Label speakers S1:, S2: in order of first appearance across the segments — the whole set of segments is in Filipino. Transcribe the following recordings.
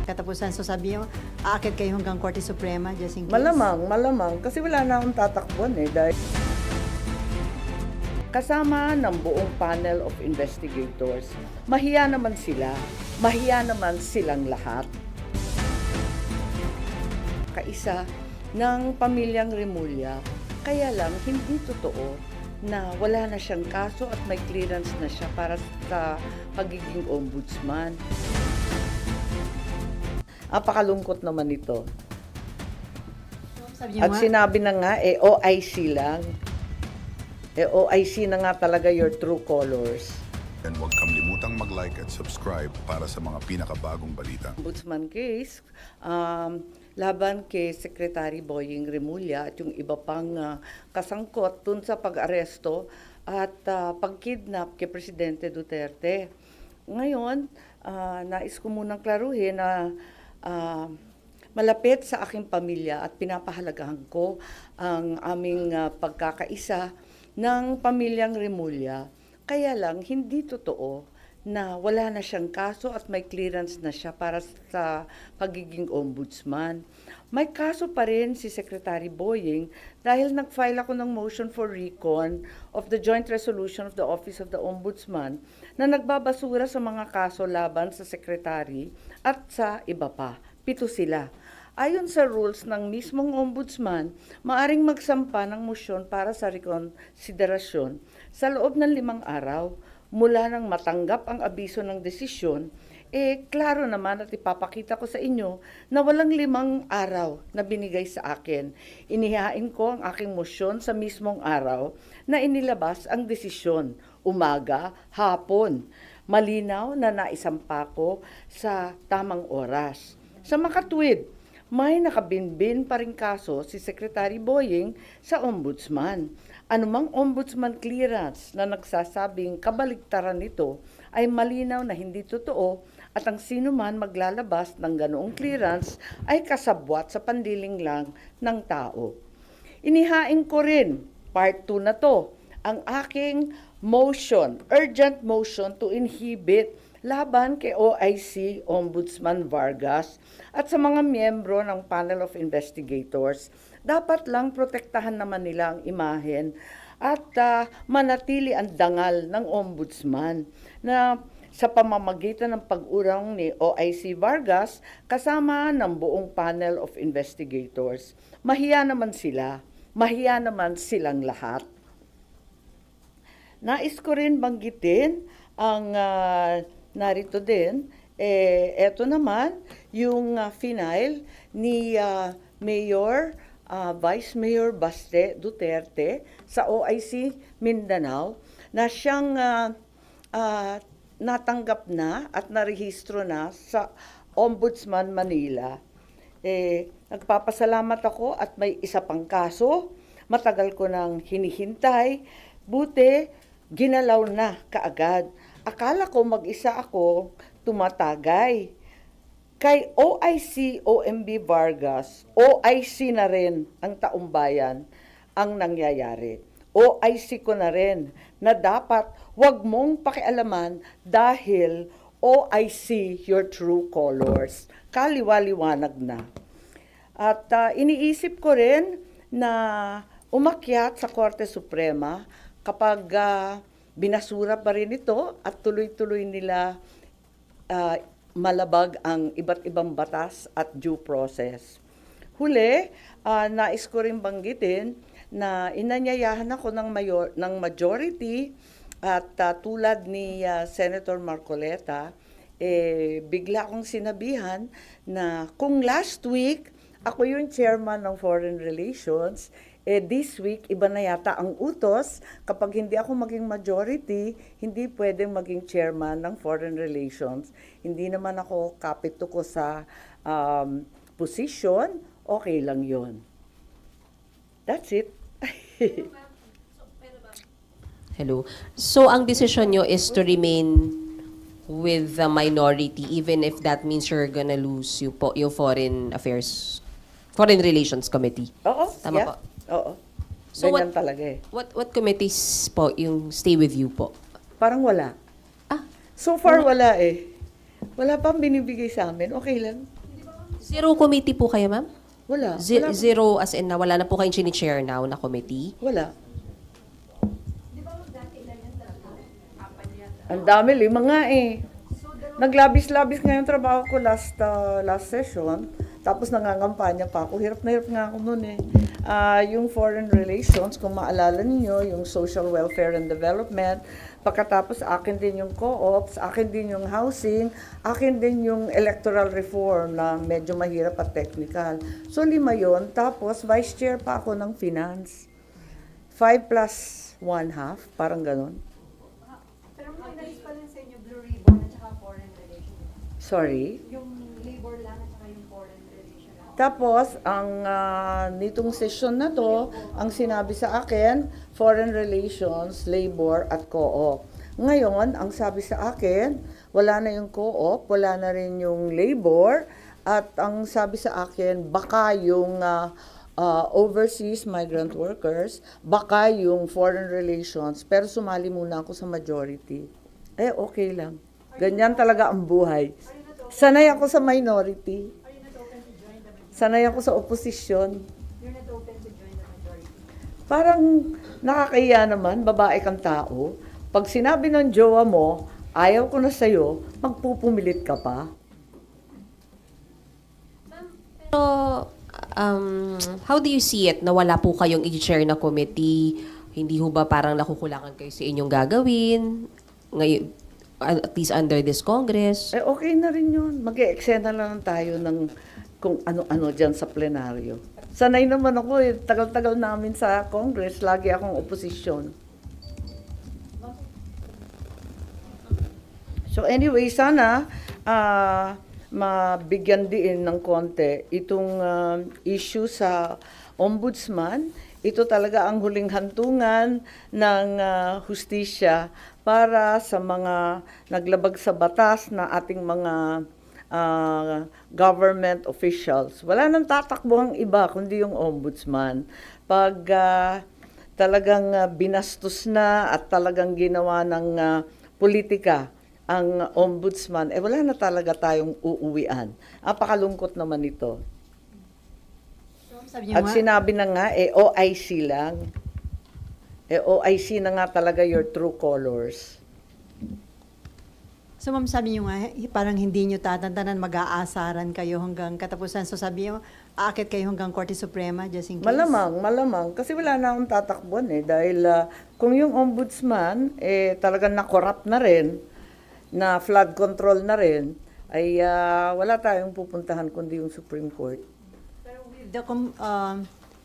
S1: katapusan. So sabi niyo, aakit kayo hanggang Korte Suprema just in case?
S2: Malamang. Kasi wala na akong tatakbuhan eh. Dahil kasama ng buong panel of investigators, mahiya naman sila. Mahiya naman silang lahat. Kaisa ng pamilyang Remulla, kaya lang hindi totoo na wala na siyang kaso at may clearance na siya para sa pagiging ombudsman. Apakalungkot naman ito.
S1: Sabi niyo
S2: At
S1: nga,
S2: sinabi na nga, OIC lang. OIC na nga talaga your true colors.
S3: And huwag kalimutang mag-like at subscribe para sa mga pinakabagong balita.
S2: Ombudsman case, laban kay Secretary Boying Remulla at yung iba pang kasangkot dun sa pag-aresto at pag-kidnap kay Presidente Duterte. Ngayon, nais ko munang klaruhin na malapit sa aking pamilya at pinapahalagahan ko ang aming pagkakaisa ng pamilyang Remulla. Kaya lang, hindi totoo na wala na siyang kaso at may clearance na siya para sa pagiging ombudsman. May kaso pa rin si Secretary Boying dahil nag-file ako ng motion for recon of the joint resolution of the Office of the Ombudsman na nagbabasura sa mga kaso laban sa Secretary at sa iba pa. 7 sila. Ayon sa rules ng mismong ombudsman, maaring magsampa ng motion para sa rekonsiderasyon sa loob ng 5 araw mula nang matanggap ang abiso ng desisyon. Klaro naman at ipapakita ko sa inyo na walang 5 araw na binigay sa akin. Inihain ko ang aking motion sa mismong araw na inilabas ang desisyon, umaga, hapon. Malinaw na naisampa ko sa tamang oras. Sa makatwid, may nakabinbin pa rin kaso si Secretary Boying sa ombudsman. Anumang ombudsman clearance na nagsasabing kabaligtaran nito ay malinaw na hindi totoo at ang sino man maglalabas ng ganoong clearance ay kasabwat sa pandiling lang ng tao. Inihain ko rin, part 2 na to, ang aking motion, urgent motion to inhibit laban kay OIC Ombudsman Vargas at sa mga miyembro ng panel of investigators. Dapat lang protektahan naman nila ang imahen at manatili ang dangal ng ombudsman na sa pamamagitan ng pag-urong ni OIC Vargas kasama ng buong panel of investigators. Mahiya naman sila. Mahiya naman silang lahat. Nais ko rin banggitin ang narito din, eto naman, yung final ni Mayor, Vice Mayor Baste Duterte sa OIC Mindanao na siyang natanggap na at narehistro na sa Ombudsman Manila. Nagpapasalamat ako at may isa pang kaso, matagal ko nang hinihintay, buti ginalaw na kaagad. Akala ko mag-isa ako tumatagay. Kay OIC OMB Vargas, OIC na rin ang taumbayan ang nangyayari. OIC ko na rin na dapat wag mong pakialaman dahil OIC your true colors. Kaliwa-liwanag na. At iniisip ko rin na umakyat sa Korte Suprema kapag binasura pa rin ito at tuloy-tuloy nila malabag ang iba't ibang batas at due process. Huli, nais ko rin banggitin na inanyayahan ako ng majority at tulad ni Senator Marcoleta, bigla akong sinabihan na kung last week ako yung chairman ng Foreign Relations, this week, iba na yata ang utos. Kapag hindi ako maging majority, hindi pwedeng maging chairman ng Foreign Relations. Hindi naman ako kapito ko sa position, okay lang yon. That's it.
S4: Hello. So, ang decision nyo is to remain with the minority even if that means you're gonna lose yung Foreign Relations Committee.
S2: Oo,
S4: Tama
S2: yeah.
S4: po.
S2: Oo.
S4: So
S2: Ganyan talaga eh.
S4: What committees po yung stay with you po?
S2: Parang wala.
S4: Ah,
S2: So far wala eh. Wala pang binibigay sa amin. Okay lang.
S4: Zero committee po kayo, ma'am?
S2: Wala.
S4: Zero as in na wala na po kayong chini-chair now na committee?
S2: Wala. Ang dami, 5 nga eh. Naglabis-labis nga yung trabaho ko last session. Tapos nangangampanya pa ako. Hirap na hirap nga ako noon eh. Yung foreign relations, kung maalala niyo, yung social welfare and development. Pagkatapos akin din yung co-ops, akin din yung housing, akin din yung electoral reform na medyo mahirap at technical. So 5 yon. Tapos vice chair pa ako ng finance. 5 plus 1/2, parang ganon.
S1: Pero may nalis pa lang sa inyo, Blue Ribbon at saka foreign relations.
S2: Sorry?
S1: Yung labor lang at saka yung foreign relations.
S2: Tapos, ang nitong session na to, ang sinabi sa akin, foreign relations, labor, at co-op. Ngayon, ang sabi sa akin, wala na yung co-op, wala na rin yung labor, at ang sabi sa akin, baka yung overseas migrant workers, baka yung foreign relations, pero sumali muna ako sa majority. Eh, okay lang. Ganyan talaga ang buhay. Sanay ako sa minority. Sanay ako sa oposisyon.
S1: You're not open to join the majority.
S2: Parang nakakahiya naman, babae kang tao. Pag sinabi ng jowa mo, ayaw ko na sa'yo, magpupumilit ka pa.
S4: Pero, how do you see it na wala po kayong i-chair na committee? Hindi ho ba parang nakukulangan kayo sa inyong gagawin? Ngayon, at least under this Congress?
S2: Eh, okay na rin yun. Mag-e-eksena lang tayo ng kung ano-ano dyan sa plenaryo. Sanay naman ako eh. Tagal-tagal namin sa Congress, lagi akong oposisyon. So anyway, sana mabigyan din ng konti itong issue sa ombudsman. Ito talaga ang huling hantungan ng hustisya para sa mga naglabag sa batas na ating mga government officials. Wala nang tatakbo ang iba kundi yung ombudsman. Pag talagang binastos na at talagang ginawa ng politika ang ombudsman, wala na talaga tayong uuwian. Apakalungkot naman ito.
S1: Sabi niyo
S2: At
S1: nga,
S2: sinabi na nga, OIC lang. OIC na nga talaga your true colors.
S1: so ma'am, sabi niyo nga, parang hindi niyo tatantanan, mag-aasaran kayo hanggang katapusan. So sabi niyo, aakit kayo hanggang Korte Suprema, just in case.
S2: Malamang. Kasi wala na akong tatakbuhan eh. Dahil kung yung ombudsman, talagang na-corrupt na rin, na flood control na rin, ay wala tayong pupuntahan kundi yung Supreme Court.
S1: Pero with the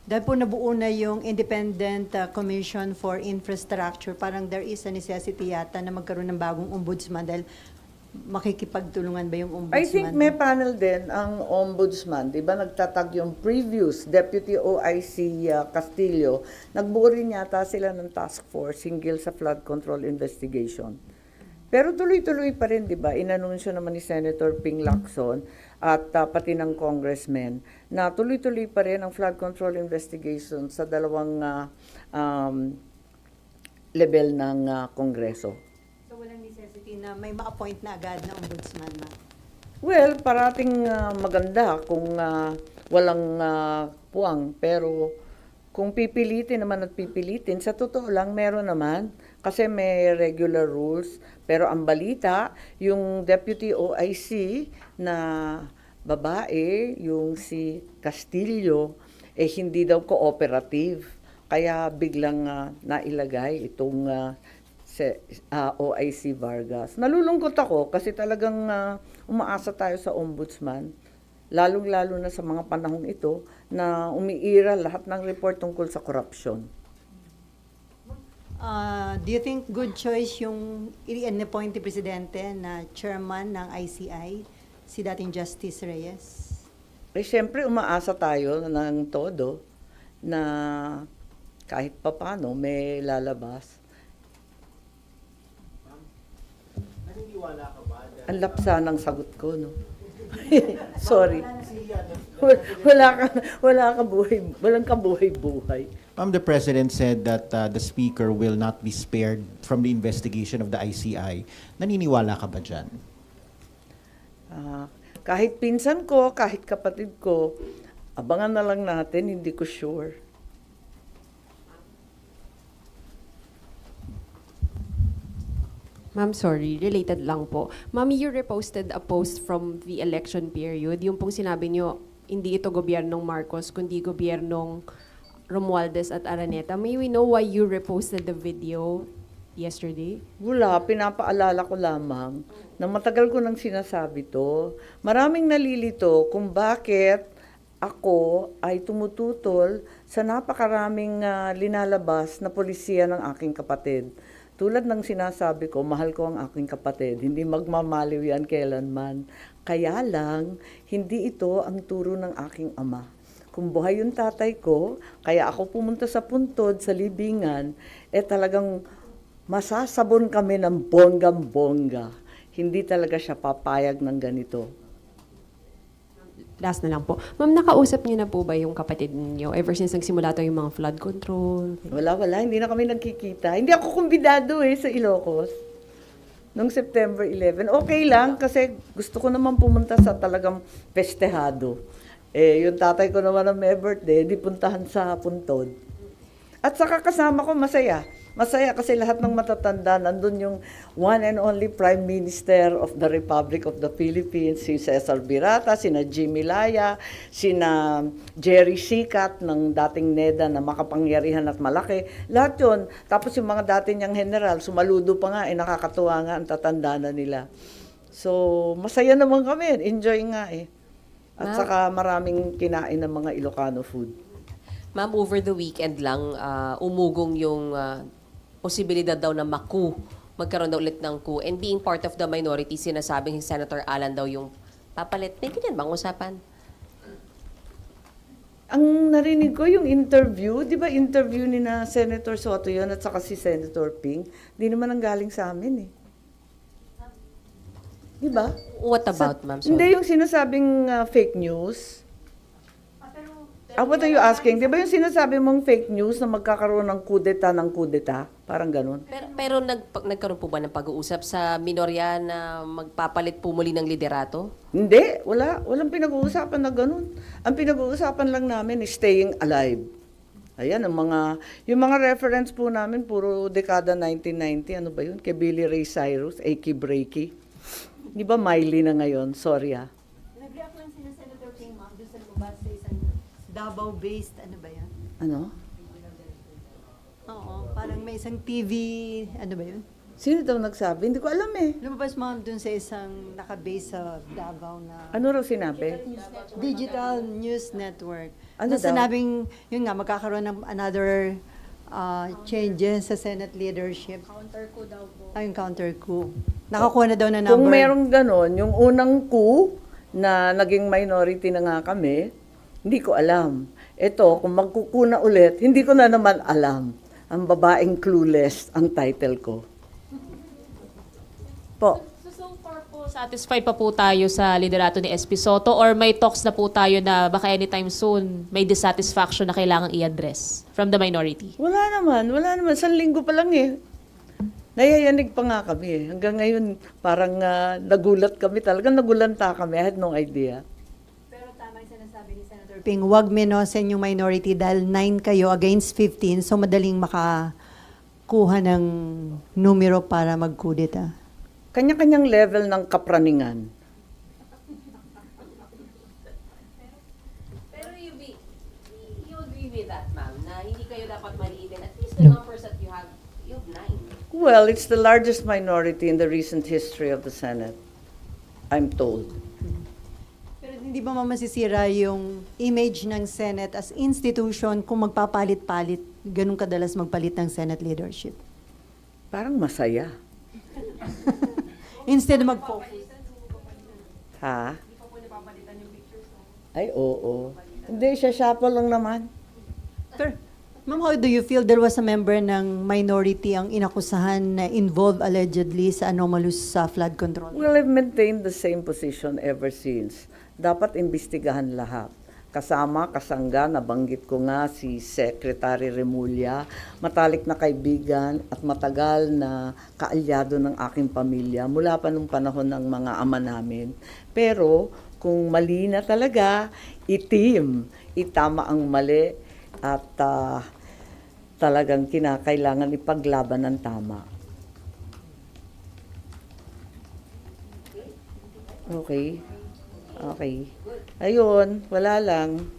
S1: dahil po nabuo na yung Independent Commission for Infrastructure, parang there is a necessity yata na magkaroon ng bagong ombudsman dahil makikipagtulungan ba yung ombudsman?
S2: I think may panel din ang ombudsman. Di ba nagtatag yung previous Deputy OIC Castillo. Nagbuo rin yata sila ng task force hinggil sa flood control investigation. Pero tuloy-tuloy pa rin, di ba? Inanunsyo naman ni Senator Ping Lacson at pati ng congressman na tuloy-tuloy pa rin ang flood control investigation sa dalawang level ng Kongreso.
S1: So walang necessity na may ma-appoint na agad na ombudsman, ma'am?
S2: Well, parating maganda kung walang puwang. Pero kung pipilitin naman at pipilitin, sa totoo lang meron naman kasi may regular rules. Pero ang balita, yung Deputy OIC na babae, yung si Castillo, hindi daw cooperative. Kaya biglang nailagay itong OIC Vargas. Nalulungkot ako kasi talagang umaasa tayo sa ombudsman. Lalong-lalo na sa mga panahong ito na umiira lahat ng report tungkol sa corruption.
S1: Do you think good choice yung i-appoint ni Presidente na chairman ng ICI, si dating Justice Reyes?
S2: Siyempre, umaasa tayo ng todo na kahit papano may lalabas.
S5: Naniniwala ka ba?
S2: Ang lapsa ng sagot ko, no? Sorry. Walang kabuhay-buhay.
S5: Ma'am, the President said that the Speaker will not be spared from the investigation of the ICI. Naniniwala ka ba dyan?
S2: Kahit pinsan ko, kahit kapatid ko, abangan na lang natin, hindi ko sure.
S6: Ma'am, sorry, related lang po. Ma'am, you reposted a post from the election period. Yung pong sinabi nyo, hindi ito gobyernong Marcos, kundi gobyernong Romualdez at Araneta. May we know why you reposted the video yesterday?
S2: Wala, pinapaalala ko lamang na matagal ko nang sinasabi to. Maraming nalilito kung bakit ako ay tumututol sa napakaraming linalabas na polisiya ng aking kapatid. Tulad ng sinasabi ko, mahal ko ang aking kapatid. Hindi magmamaliw yan kailanman. Kaya lang, hindi ito ang turo ng aking ama. Kung buhay yung tatay ko, kaya ako pumunta sa puntod, sa libingan, talagang masasabon kami ng bonggam-bongga. Hindi talaga siya papayag ng ganito.
S6: Last na lang po. Ma'am, nakausap niyo na po ba yung kapatid niyo ever since nagsimula to yung mga flood control?
S2: Wala, hindi na kami nagkikita. Hindi ako kumbidado sa Ilocos. Noong September 11. Okay lang kasi gusto ko naman pumunta sa talagang festehado. Yung tatay ko naman ang may birthday, di puntahan sa puntod. At saka kasama ko, masaya. Masaya kasi lahat ng matatanda, nandun yung one and only Prime Minister of the Republic of the Philippines, si Cesar Birata, sina Jimmy Laya, sina Jerry Sikat ng dating NEDA na makapangyarihan at malaki. Lahat yun. Tapos yung mga dati niyang general, sumaludo pa nga, nakakatuwa nga ang tatanda na nila. So, masaya naman kami. Enjoy nga At saka maraming kinain ng mga Ilocano food.
S4: Ma'am, over the weekend lang, umugong yung posibilidad daw na magkaroon daw ulit ng coup. And being part of the minority, sinasabing si Senator Alan daw yung papalit. May ganyan bang usapan?
S2: Ang narinig ko yung interview, di ba interview ni na Senator Soto yun at saka si Senator Ping, di naman ang galing sa amin Di ba?
S4: What about, ma'am?
S2: Hindi yung sinasabing fake news. What are you asking? Di ba yung sinasabi mong fake news na magkakaroon ng kudeta ng kudeta? Parang ganun.
S4: Pero nagkaroon po ba ng pag-uusap sa minorya na magpapalit po muli ng liderato?
S2: Hindi, walang pinag-uusapan na ganun. Ang pinag-uusapan lang namin is staying alive. Ayan, yung mga reference po namin, puro dekada 1990, ano ba yun? Kay Billy Ray Cyrus, Achy Breaky. Di ba Miley na ngayon? Sorry
S1: Nag-react lang si Senator King, ma'am, doon sa lumabas sa isang Davao-based, ano ba yan?
S2: Ano?
S1: Oo, parang may isang TV, ano ba yun?
S2: Sino daw nagsabi? Hindi ko alam
S1: Lumabas, ma'am, doon sa isang naka-base sa Davao na
S2: Ano raw sinabi?
S1: Digital News Network.
S2: Ano
S1: Na
S2: daw?
S1: sinabing, yun nga, magkakaroon ng another changes sa Senate leadership.
S7: Counter-coup daw po.
S1: Ay, yung counter-coup. Nakakuha na daw na number.
S2: Kung merong ganon, yung unang coup na naging minority na nga kami, hindi ko alam. Ito, kung magkukuna ulit, hindi ko na naman alam. Ang babaeng clueless ang title ko. Po.
S7: So far po, satisfied pa po tayo sa liderato ni SP Soto or may talks na po tayo na baka anytime soon may dissatisfaction na kailangang i-address from the minority?
S2: Wala naman. 1 linggo pa lang Nayayanig pa nga kami Hanggang ngayon, parang nagulat kami. Talagang nagulanta kami. I had no idea.
S1: Pero tama yung sinasabi ni Senator Ping, wag minosen yung minority dahil 9 kayo against 15, so madaling makakuha ng numero para magkudeta.
S2: Kanya-kanyang level ng kapraningan.
S4: Pero you agree with that, ma'am, na hindi kayo dapat maliitin. At least the numbers that you have 9.
S2: Well, it's the largest minority in the recent history of the Senate, I'm told.
S1: Pero hindi ba masisira yung image ng Senate as institution kung magpapalit-palit, ganun kadalas magpalit ng Senate leadership?
S2: Parang masaya.
S1: Instead na mag-focus.
S2: Ha? Ay, oo. Hindi, siya-shuffle lang naman.
S1: Pero, ma'am, how do you feel there was a member ng minority ang inakusahan na involved allegedly sa anomalous flood control?
S2: Well, I've maintained the same position ever since. Dapat imbestigahan lahat. kasama, kasangga, nabanggit ko nga si Secretary Remulla, matalik na kaibigan at matagal na kaalyado ng aking pamilya mula pa nung panahon ng mga ama namin. Pero kung mali na talaga, itama ang mali at talagang kinakailangan ipaglaban ng tama. Okay. Okay. Ayun, wala lang.